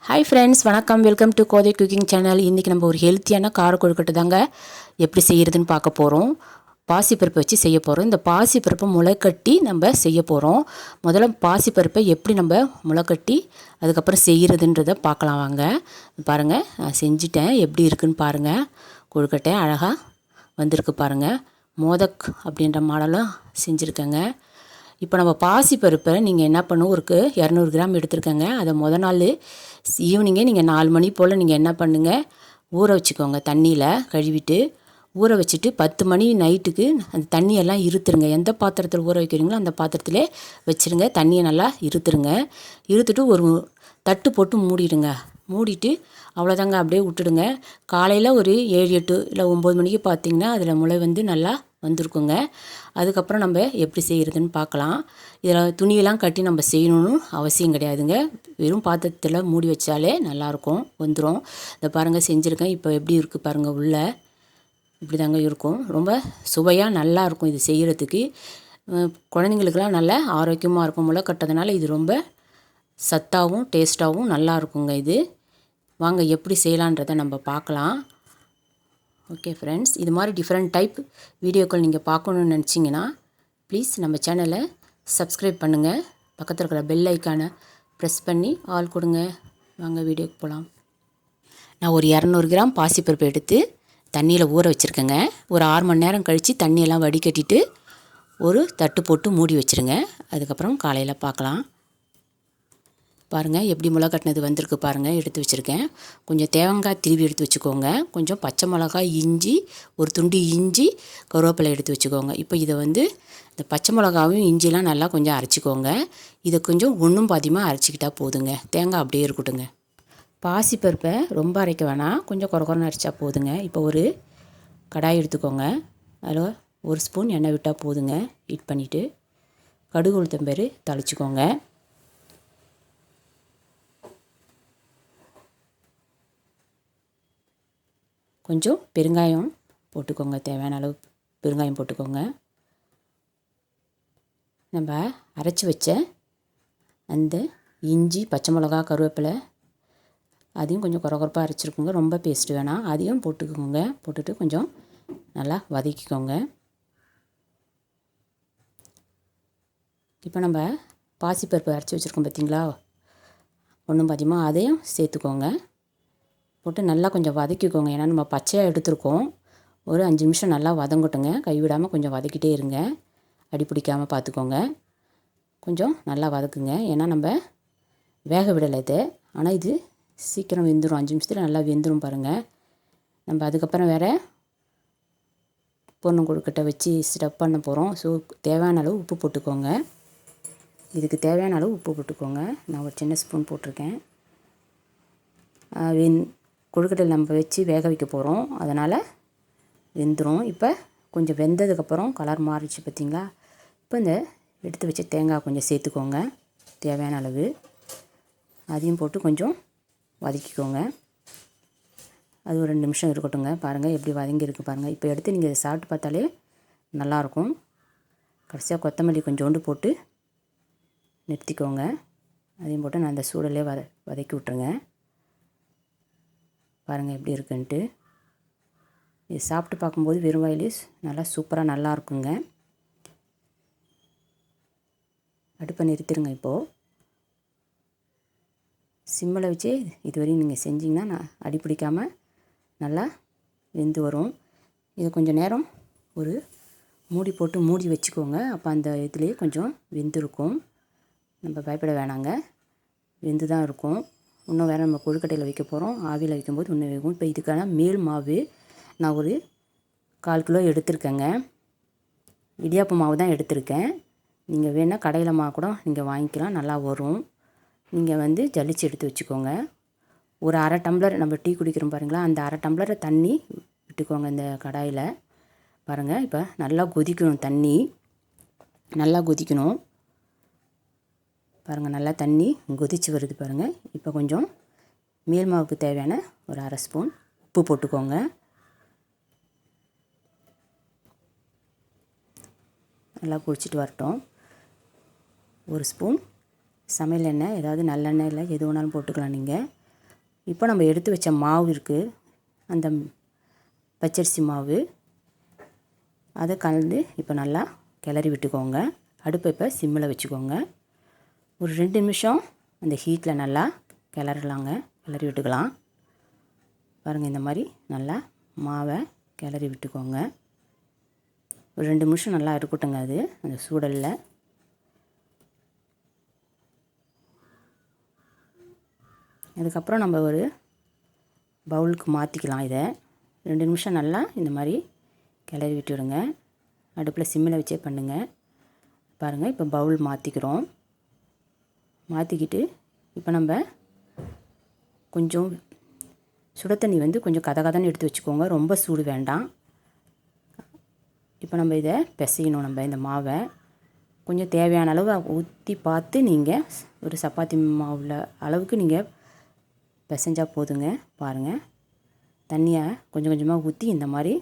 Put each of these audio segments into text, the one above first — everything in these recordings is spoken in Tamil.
Hi friends, வணக்கம். Welcome to Kothai cooking channel. இன்றைக்கி நம்ம ஒரு ஹெல்த்தியான கார கொழுக்கட்டை தாங்க எப்படி செய்கிறதுன்னு பார்க்க போகிறோம். பாசிப்பருப்பை வச்சு செய்ய போகிறோம். இந்த பாசிப்பருப்பை முளைக்கட்டி நம்ம செய்ய போகிறோம். முதல்ல பாசிப்பருப்பை எப்படி நம்ம முளைக்கட்டி அதுக்கப்புறம் செய்கிறதுன்றதை பார்க்கலாம் வாங்க. பாருங்கள், நான் செஞ்சுட்டேன். எப்படி இருக்குன்னு பாருங்கள். கொழுக்கட்டை அழகாக வந்திருக்கு பாருங்கள். மோதக் அப்படின்ற மாடலும் செஞ்சுருக்கேங்க. இப்போ நம்ம பாசிப்பருப்பை நீங்கள் என்ன பண்ணணும், ஒரு 200 கிராம் எடுத்துருக்கேங்க. அதை நாள் ஈவினிங்கே நீங்கள் 4 மணி போல் நீங்கள் என்ன பண்ணுங்கள், ஊற வச்சுக்கோங்க. தண்ணியில் கழுவிட்டு ஊற வச்சுட்டு 10 மணி நைட்டுக்கு அந்த தண்ணியெல்லாம் இருத்துருங்க. எந்த பாத்திரத்தில் ஊற வைக்கிறீங்களோ அந்த பாத்திரத்திலே வச்சுருங்க. தண்ணியை நல்லா இருத்துருங்க. இருத்துட்டு ஒரு தட்டு போட்டு மூடிடுங்க. மூடிட்டு அவ்வளோதாங்க, அப்படியே விட்டுடுங்க. காலையில் ஒரு 7, 8 இல்லை 9 மணிக்கு பார்த்திங்கன்னா அதில் முளை வந்து நல்லா வந்திருக்குங்க. அதுக்கப்புறம் நம்ம எப்படி செய்கிறதுன்னு பார்க்கலாம். இதில் துணியெல்லாம் கட்டி நம்ம செய்யணும்னு அவசியம் கிடையாதுங்க. வெறும் பாத்திரத்தில் மூடி வச்சாலே நல்லாயிருக்கும், வந்துடும். இதை பாருங்கள், செஞ்சுருக்கேன். இப்போ எப்படி இருக்குது பாருங்கள். உள்ளே இப்படி தாங்க இருக்கும். ரொம்ப சுவையாக நல்லாயிருக்கும் இது செய்கிறதுக்கு. குழந்தைங்களுக்கெல்லாம் நல்ல ஆரோக்கியமாக இருக்கும். முளை கட்டுறதுனால இது ரொம்ப சத்தாகவும் டேஸ்ட்டாகவும் நல்லா இருக்குங்க. இது வாங்க எப்படி செய்யலான்றதை நம்ம பார்க்கலாம். ஓகே ஃப்ரெண்ட்ஸ், இது மாதிரி டிஃப்ரெண்ட் டைப் வீடியோக்கள் நீங்கள் பார்க்கணுன்னு நினச்சிங்கன்னா ப்ளீஸ் நம்ம சேனலை சப்ஸ்கிரைப் பண்ணுங்கள். பக்கத்தில் இருக்கிற பெல் ஐக்கானை ப்ரெஸ் பண்ணி ஆல் கொடுங்க. வாங்க வீடியோக்கு போகலாம். நான் ஒரு 200 கிராம் பாசிப்பருப்பு எடுத்து தண்ணியில் ஊற வச்சுருக்கேங்க. ஒரு 6 மணி நேரம் கழித்து தண்ணியெல்லாம் வடிகட்டிட்டு ஒரு தட்டு போட்டு மூடி வச்சுருங்க. அதுக்கப்புறம் காலையில் பார்க்கலாம். பாருங்கள் எப்படி மிளகா கட்டினது வந்திருக்கு பாருங்கள். எடுத்து வச்சுருக்கேன். கொஞ்சம் தேங்காய் திருவி எடுத்து வச்சுக்கோங்க. கொஞ்சம் பச்சை மிளகாய், இஞ்சி, ஒரு துண்டு இஞ்சி, கருவேப்பிலை எடுத்து வச்சுக்கோங்க. இப்போ இதை வந்து இந்த பச்சை மிளகாவும் இஞ்சிலாம் நல்லா கொஞ்சம் அரைச்சிக்கோங்க. இதை கொஞ்சம் ஒன்றும் பாதியமாக அரைச்சிக்கிட்டால் போதுங்க. தேங்காய் அப்படியே இருக்கட்டுங்க. பாசிப்பருப்பை ரொம்ப அரைக்க வேணாம், கொஞ்சம் குறன்னு அரைச்சா போதுங்க. இப்போ ஒரு கடாய் எடுத்துக்கோங்க. அதில் 1 ஸ்பூன் எண்ணெய் விட்டால் போதுங்க. ஹீட் பண்ணிவிட்டு கடுகு உளுத்தம்பருப்பு தாளிச்சிக்கோங்க. கொஞ்சம் பெருங்காயம் போட்டுக்கோங்க. தேவையான அளவு பெருங்காயம் போட்டுக்கோங்க. நம்ம அரைச்சி வச்ச அந்த இஞ்சி, பச்சை மிளகா, கருவேப்பிலை அதையும் கொஞ்சம் குறப்பாக அரைச்சிருக்கோங்க. ரொம்ப பேஸ்ட்டு வேணாம். அதையும் போட்டுக்கோங்க. போட்டுட்டு கொஞ்சம் நல்லா வதக்கிக்கோங்க. இப்போ நம்ம பாசிப்பருப்பு அரைச்சி வச்சுருக்கோம் பார்த்திங்களா, ஒன்றும் பாதியமாக அதையும் சேர்த்துக்கோங்க. போட்டு நல்லா கொஞ்சம் வதக்கிக்கோங்க. ஏன்னா நம்ம பச்சையாக எடுத்துருக்கோம். ஒரு 5 நிமிஷம் நல்லா வதங்கட்டுங்க. கைவிடாமல் கொஞ்சம் வதக்கிட்டே இருங்க. அடி பிடிக்காமல் பார்த்துக்கோங்க. கொஞ்சம் நல்லா வதக்குங்க. ஏன்னா நம்ம வேக விடலை இது. ஆனால் இது சீக்கிரம் வெந்துடும். 5 நிமிஷத்தில் நல்லா வெந்துடும் பாருங்கள். நம்ம அதுக்கப்புறம் வேறு பொண்ணு கொழுக்கட்டை வச்சு ஸ்டஃப் பண்ண போகிறோம். ஸோ தேவையான அளவு உப்பு போட்டுக்கோங்க. இதுக்கு தேவையான அளவு உப்பு போட்டுக்கோங்க. நான் ஒரு சின்ன ஸ்பூன் போட்டிருக்கேன். கொழுக்கட்டையில் நம்ம வச்சு வேக வைக்க போகிறோம், அதனால் வெந்துடும். இப்போ கொஞ்சம் வெந்ததுக்கப்புறம் கலர் மாறிடுச்சு பார்த்திங்களா. இப்போ இந்த எடுத்து வச்ச தேங்காய் கொஞ்சம் சேர்த்துக்கோங்க. தேவையான அளவு அதையும் போட்டு கொஞ்சம் வதக்கிக்கோங்க. அது ஒரு 2 நிமிஷம் இருக்கட்டுங்க. பாருங்கள் எப்படி வதங்கியிருக்கு பாருங்கள். இப்போ எடுத்து நீங்கள் இதை சாப்பிட்டு பார்த்தாலே நல்லாயிருக்கும். கடைசியாக கொத்தமல்லி கொஞ்சோண்டு போட்டு நிறுத்திக்கோங்க. அதையும் போட்டு நான் அந்த சூடலே வதக்கி விட்ருங்க. பாருங்கள் எப்படி இருக்குன்ட்டு. இது சாப்பிட்டு பார்க்கும்போது வெறும் வாயிலே நல்லா சூப்பராக நல்லா இருக்குங்க. அடுப்பை நிறுத்திடுங்க. இப்போது சிம்மில் வச்சு இதுவரையும் நீங்கள் செஞ்சிங்கன்னா அடி பிடிக்காமல் நல்லா வெந்து வரும். இது கொஞ்சம் நேரம் ஒரு மூடி போட்டு மூடி வச்சுக்கோங்க. அப்போ அந்த இதுலேயே கொஞ்சம் வெந்திருக்கும். நம்ம பயப்பட வேணாங்க, வெந்து தான் இருக்கும். இன்னும் வேறு நம்ம கொழுக்கட்டையில் வைக்க போகிறோம். ஆவியில் வைக்கும்போது இன்னும் வேகும். இப்போ இதுக்கான மேல் மாவு நான் ஒரு 1/4 கிலோ எடுத்திருக்கேங்க. இடியாப்ப மாவு தான் எடுத்திருக்கேன். நீங்கள் வேணால் கடையில் மாவு கூட நீங்கள் வாங்கிக்கலாம், நல்லா வரும். நீங்கள் வந்து ஜலிச்சு எடுத்து வச்சுக்கோங்க. ஒரு 1/2 டம்ளர் நம்ம டீ குடிக்கிறோம் பாருங்களா, அந்த 1/2 டம்ளரை தண்ணி விட்டுக்கோங்க இந்த கடாயில். பாருங்கள், இப்போ நல்லா கொதிக்கணும். தண்ணி நல்லா கொதிக்கணும் பாருங்கள். நல்லா தண்ணி கொதித்து வருது பாருங்கள். இப்போ கொஞ்சம் மேல் மாவுக்கு தேவையான ஒரு 1/2 ஸ்பூன் உப்பு போட்டுக்கோங்க. நல்லா குடிச்சிட்டு வரட்டும். 1 ஸ்பூன் சமையல் எண்ணெய், ஏதாவது நல்லெண்ணெய் இல்லை எது வேணாலும் போட்டுக்கலாம் நீங்கள். இப்போ நம்ம எடுத்து வச்ச மாவு இருக்குது, அந்த பச்சரிசி மாவு, அதை கலந்து இப்போ நல்லா கிளறி விட்டுக்கோங்க. அடுப்பை இப்போ சிம்மில் வச்சுக்கோங்க. ஒரு 2 நிமிஷம் அந்த ஹீட்டில் நல்லா கிளறலாங்க, கிளறி விட்டுக்கலாம். பாருங்கள், இந்த மாதிரி நல்லா மாவை கிளறி விட்டுக்கோங்க. ஒரு 2 நிமிஷம் நல்லா இருக்கட்டுங்க அது அந்த சூடலில். அதுக்கப்புறம் நம்ம ஒரு பவுலுக்கு மாற்றிக்கலாம். இதை 2 நிமிஷம் நல்லா இந்த மாதிரி கிளறி விட்டுவிடுங்க. அடுப்பில் சிம்மில் வச்சே பண்ணுங்கள். பாருங்கள், இப்போ பவுல் மாற்றிக்கிறோம். மாற்றிக்கிட்டு இப்போ நம்ம கொஞ்சம் சுட தண்ணி கொஞ்சம் கதகதன்னு எடுத்து வச்சுக்கோங்க. ரொம்ப சூடு வேண்டாம். இப்போ நம்ம இதை பிசையணும். நம்ம இந்த மாவை கொஞ்சம் தேவையான அளவு ஊற்றி பார்த்து நீங்கள் ஒரு சப்பாத்தி மாவில் அளவுக்கு நீங்கள் பிசைஞ்சால் போதுங்க. பாருங்கள், தண்ணியை கொஞ்சம் கொஞ்சமாக ஊற்றி இந்த மாதிரி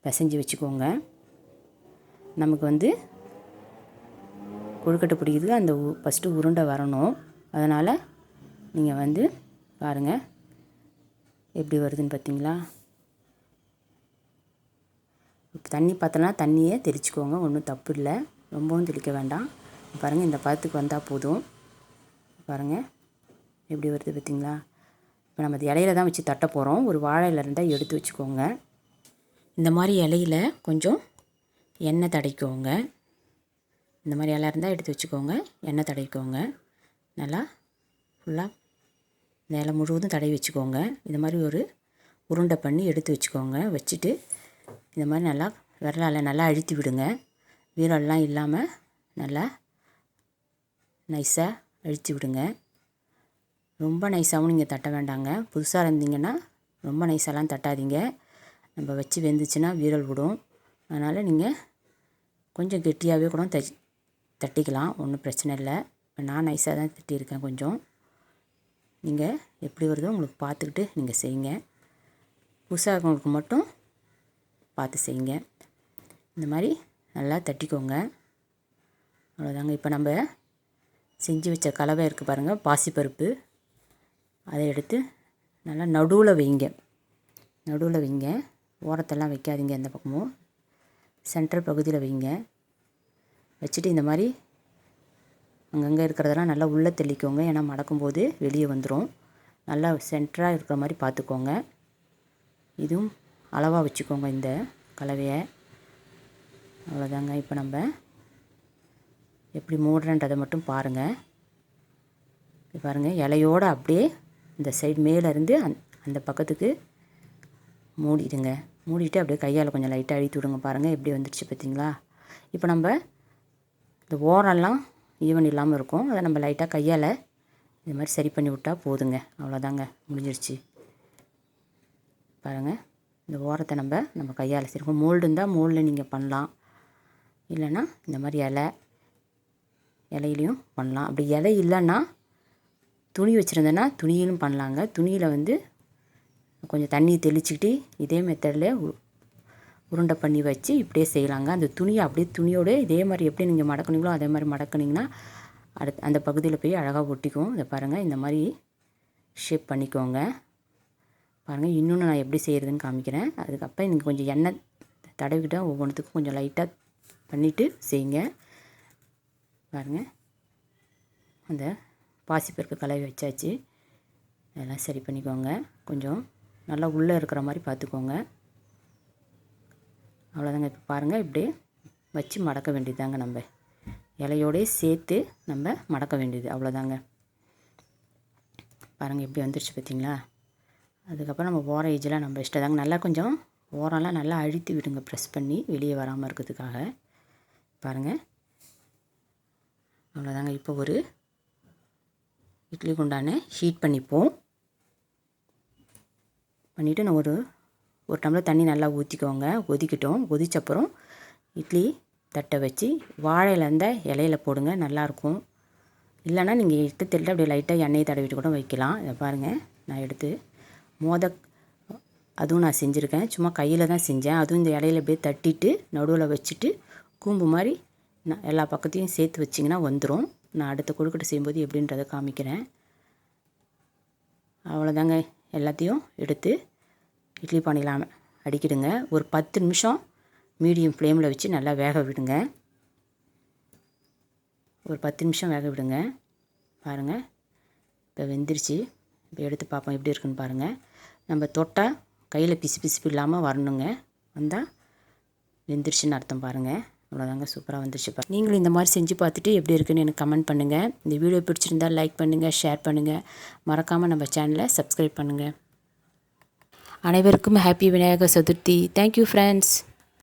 பிசைஞ்சு வச்சுக்கோங்க. நமக்கு கொழுக்கட்டை பிடிக்குது, அந்த ஃபஸ்ட்டு உருண்டை வரணும். அதனால் நீங்கள் பாருங்கள் எப்படி வருதுன்னு பார்த்தீங்களா. தண்ணி பார்த்தோன்னா தண்ணியே தெளிச்சுக்கோங்க, ஒன்றும் தப்பு இல்லை, ரொம்பவும் தெளிக்க வேண்டாம். பாருங்கள், இந்த பதத்துக்கு வந்தால் போதும். பாருங்கள் எப்படி வருது பார்த்தீங்களா. இப்போ நம்ம அது இலையில தான் வச்சு தட்ட போகிறோம். ஒரு வாழை இலை இருந்தால் எடுத்து வச்சுக்கோங்க. இந்த மாதிரி இலையில கொஞ்சம் எண்ணெய் தடவிக்கோங்க. இந்த மாதிரி இலை இருந்தால் எடுத்து வச்சுக்கோங்க, எண்ணெய் தடவிக்கோங்க. நல்லா ஃபுல்லாக இந்த இலை முழுவதும் தடவி வச்சுக்கோங்க. இந்த மாதிரி ஒரு உருண்டை பண்ணி எடுத்து வச்சுக்கோங்க. வச்சுட்டு இந்த மாதிரி நல்லா விரலால் நல்லா அழுத்தி விடுங்க. வீரல்லாம் இல்லாமல் நல்லா நைஸாக அழுத்தி விடுங்க. ரொம்ப நைஸாகவும் நீங்கள் தட்ட வேண்டாங்க. புதுசாக இருந்தீங்கன்னா ரொம்ப நைஸாலாம் தட்டாதீங்க. நம்ம வச்சு வெந்துச்சுன்னா வீரல் விடும். அதனால் நீங்கள் கொஞ்சம் கெட்டியாகவே கூட தட்டிக்கலாம், ஒன்றும் பிரச்சனை இல்லை. இப்போ நான் நைஸாக தான் தட்டியிருக்கேன். கொஞ்சம் நீங்கள் எப்படி வருதோ உங்களுக்கு பார்த்துக்கிட்டு நீங்கள் செய்யுங்க. புதுசாக இருக்கவங்களுக்கு மட்டும் பார்த்து செய்யுங்க. இந்த மாதிரி நல்லா தட்டிக்கோங்க. அவ்வளோதாங்க. இப்போ நம்ம செஞ்சு வச்ச கலவை இருக்குது பாருங்கள், பாசிப்பருப்பு, அதை எடுத்து நல்லா நடுவில் வைங்க. நடுவில் வைங்க, ஓரத்தெல்லாம் வைக்காதீங்க. எந்த பக்கமும் சென்ட்ரல் பகுதியில் வைங்க. வச்சுட்டு இந்த மாதிரி அங்கங்கே இருக்கிறதெல்லாம் நல்லா உள்ளே தெளிக்கோங்க. ஏன்னா மடக்கும்போது வெளியே வந்துடும். நல்லா சென்டராக இருக்கிற மாதிரி பார்த்துக்கோங்க. இதுவும் அளவாக வச்சுக்கோங்க இந்த கலவையை. அவ்வளோதாங்க. இப்போ நம்ம எப்படி மூடுறன்றதை மட்டும் பாருங்கள். பாருங்கள், இலையோடு அப்படியே இந்த சைடு மேலேருந்து அந்த பக்கத்துக்கு மூடிடுங்க. மூடிட்டு அப்படியே கையால் கொஞ்சம் லைட்டாக அழுத்தி விடுங்க. பாருங்கள் எப்படி வந்துடுச்சு பார்த்தீங்களா. இப்போ நம்ம இந்த ஓரெல்லாம் ஈவன் இல்லாமல் இருக்கும், அதை நம்ம லைட்டாக கையால் இது மாதிரி சரி பண்ணி விட்டால் போதுங்க. அவ்வளோதாங்க, முடிஞ்சிருச்சு. பாருங்கள், இந்த ஓரத்தை நம்ம கையால் சரி. மோல்டு இருந்தால் மோல்டில் நீங்கள் பண்ணலாம், இல்லைன்னா இந்த மாதிரி இலையிலையும் பண்ணலாம். அப்படி இலை இல்லைன்னா துணி வச்சுருந்தேன்னா துணியிலும் பண்ணலாங்க. துணியில் கொஞ்சம் தண்ணி தெளிச்சுக்கிட்டு இதே மெத்தடில் உருண்டை பண்ணி வச்சு இப்படியே செய்யலாங்க. அந்த துணியை அப்படியே துணியோடு இதே மாதிரி எப்படி நீங்கள் மடக்குனீங்களோ அதே மாதிரி மடக்குனிங்கன்னா அந்த பகுதியில் போய் அழகாக ஒட்டிக்கும். இதை பாருங்கள், இந்த மாதிரி ஷேப் பண்ணிக்கோங்க. பாருங்கள், இன்னொன்று நான் எப்படி செய்கிறதுன்னு காமிக்கிறேன். அதுக்கப்புறம் நீங்கள் கொஞ்சம் எண்ணெய் தடவிக்கிட்டால் ஒவ்வொன்றுத்துக்கும் கொஞ்சம் லைட்டாக பண்ணிவிட்டு செய்யுங்க. பாருங்கள், அந்த பாசிப்பருப்பு கலவை வச்சாச்சு. அதெல்லாம் சரி பண்ணிக்கோங்க. கொஞ்சம் நல்லா உள்ளே இருக்கிற மாதிரி பார்த்துக்கோங்க. அவ்வளோதாங்க. இப்போ பாருங்கள், இப்படியே வச்சு மடக்க வேண்டியதாங்க. நம்ம இலையோடய சேர்த்து நம்ம மடக்க வேண்டியது, அவ்வளோதாங்க. பாருங்கள் எப்படி வந்துருச்சு பார்த்தீங்களா. அதுக்கப்புறம் நம்ம ஓர ஏஜெலாம் நம்ம இஷ்டதாங்க. நல்லா கொஞ்சம் ஓரம்லாம் நல்லா அழுத்தி விடுங்க, ப்ரெஸ் பண்ணி வெளியே வராமல் இருக்கிறதுக்காக. பாருங்கள், அவ்வளோதாங்க. இப்போ ஒரு இட்லி குண்டான ஹீட் பண்ணிப்போம். பண்ணிவிட்டு நான் ஒரு டம்ளர் தண்ணி நல்லா ஊற்றிக்கோங்க. கொதிச்சப்புறம் இட்லி தட்டை வச்சு வாழையில் இருந்த இலையில போடுங்க, நல்லாயிருக்கும். இல்லைன்னா நீங்கள் இட்லி தட்டில் அப்படியே லைட்டாக எண்ணெயை தடவிட்டு கூட வைக்கலாம். இதை பாருங்கள், நான் எடுத்து அதுவும் நான் செஞ்சுருக்கேன். சும்மா கையில் தான் செஞ்சேன். அதுவும் இந்த இலையில அப்படியே தட்டிட்டு நடுவில் வச்சுட்டு கூம்பு மாதிரி நான் எல்லா பக்கத்தையும் சேர்த்து வச்சிங்கன்னா வந்துடும். நான் அடுத்த கொழுக்கட்டை செய்யும்போது எப்படின்றத காமிக்கிறேன். அவ்வளோதாங்க. எல்லாத்தையும் எடுத்து இட்லி பானையில் அடிக்கிடுங்க. ஒரு 10 நிமிஷம் மீடியம் ஃப்ளேமில் வச்சு நல்லா வேக விடுங்க. ஒரு 10 நிமிஷம் வேக விடுங்க. பாருங்கள், இப்போ வெந்துருச்சு. இப்போ எடுத்து பார்ப்போம் எப்படி இருக்குன்னு பாருங்கள். நம்ம தொட்டால் கையில் பிசு இல்லாமல் வரணுங்க. வந்தால் வெந்துருச்சுன்னு அர்த்தம். பாருங்கள், அவ்வளோதாங்க, சூப்பராக வந்துருச்சு. நீங்களும் இந்த மாதிரி செஞ்சு பார்த்துட்டு எப்படி இருக்குன்னு எனக்கு கமெண்ட் பண்ணுங்கள். இந்த வீடியோ பிடிச்சிருந்தால் லைக் பண்ணுங்கள், ஷேர் பண்ணுங்கள். மறக்காமல் நம்ம சேனலை சப்ஸ்கிரைப் பண்ணுங்கள். அனைவருக்கும் happy Vinayagar Chaturthi. Thank you friends.